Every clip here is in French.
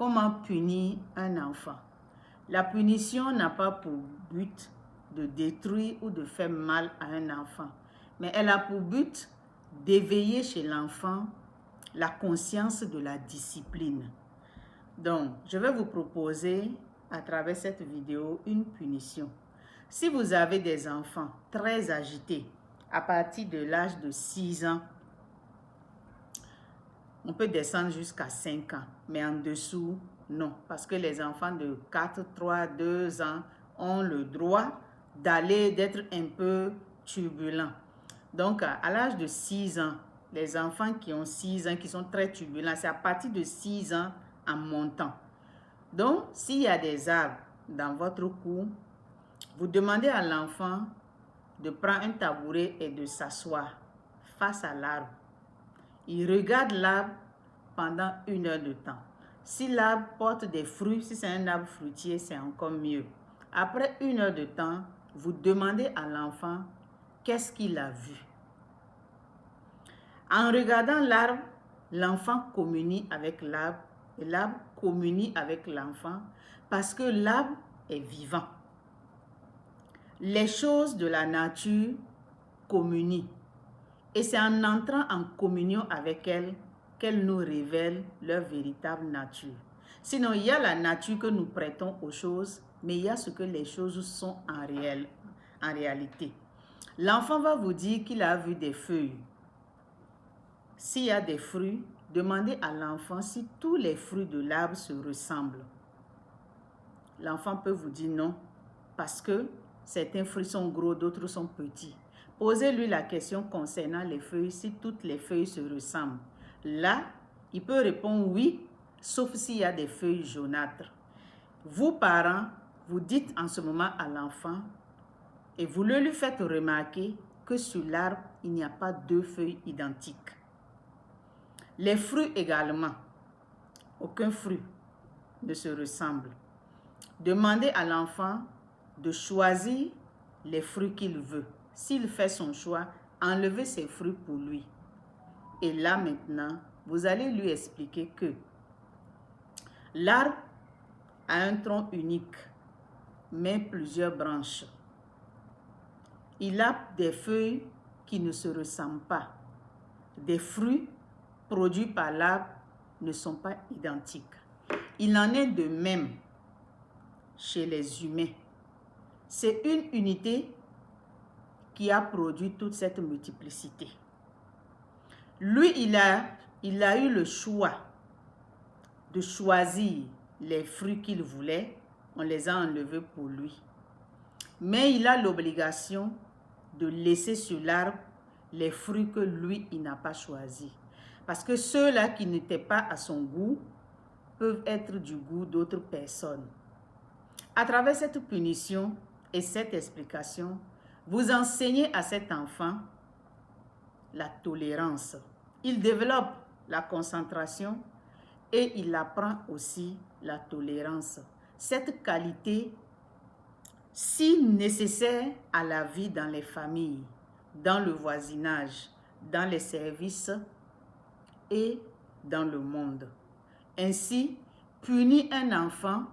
Comment punir un enfant? La punition n'a pas pour but de détruire ou de faire mal à un enfant, mais elle a pour but d'éveiller chez l'enfant la conscience de la discipline. Donc, je vais vous proposer à travers cette vidéo une punition. Si vous avez des enfants très agités, à partir de l'âge de 6 ans, on peut descendre jusqu'à 5 ans, mais en dessous, non. Parce que les enfants de 4, 3, 2 ans ont le droit d'être un peu turbulents. Donc, à l'âge de 6 ans, les enfants qui ont 6 ans, qui sont très turbulents, c'est à partir de 6 ans en montant. Donc, s'il y a des arbres dans votre cour, vous demandez à l'enfant de prendre un tabouret et de s'asseoir face à l'arbre. Il regarde l'arbre pendant 1 heure de temps. Si l'arbre porte des fruits, si c'est un arbre fruitier, c'est encore mieux. Après 1 heure de temps, vous demandez à l'enfant qu'est-ce qu'il a vu. En regardant l'arbre, l'enfant communie avec l'arbre et l'arbre communie avec l'enfant parce que l'arbre est vivant. Les choses de la nature communient. Et c'est en entrant en communion avec elles qu'elles nous révèlent leur véritable nature. Sinon, il y a la nature que nous prêtons aux choses, mais il y a ce que les choses sont en réalité. L'enfant va vous dire qu'il a vu des feuilles. S'il y a des fruits, demandez à l'enfant si tous les fruits de l'arbre se ressemblent. L'enfant peut vous dire non, parce que certains fruits sont gros, d'autres sont petits. Posez-lui la question concernant les feuilles, si toutes les feuilles se ressemblent. Là, il peut répondre oui, sauf s'il y a des feuilles jaunâtres. Vous, parents, vous dites en ce moment à l'enfant et vous le lui faites remarquer que sur l'arbre, il n'y a pas 2 feuilles identiques. Les fruits également, aucun fruit ne se ressemble. Demandez à l'enfant de choisir les fruits qu'il veut. S'il fait son choix, enlevez ses fruits pour lui. Et là maintenant, vous allez lui expliquer que l'arbre a un tronc unique, mais plusieurs branches. Il a des feuilles qui ne se ressemblent pas. Des fruits produits par l'arbre ne sont pas identiques. Il en est de même chez les humains. C'est une unité qui a produit toute cette multiplicité. Lui, il a eu le choix de choisir les fruits qu'il voulait. On les a enlevés pour lui. Mais il a l'obligation de laisser sur l'arbre les fruits que lui, il n'a pas choisis. Parce que ceux-là qui n'étaient pas à son goût peuvent être du goût d'autres personnes. À travers cette punition et cette explication, vous enseignez à cet enfant la tolérance. Il développe la concentration et il apprend aussi la tolérance. Cette qualité si nécessaire à la vie dans les familles, dans le voisinage, dans les services et dans le monde. Ainsi, punir un enfant,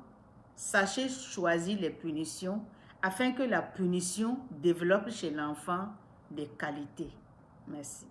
sachez choisir les punitions afin que la punition développe chez l'enfant des qualités. Merci.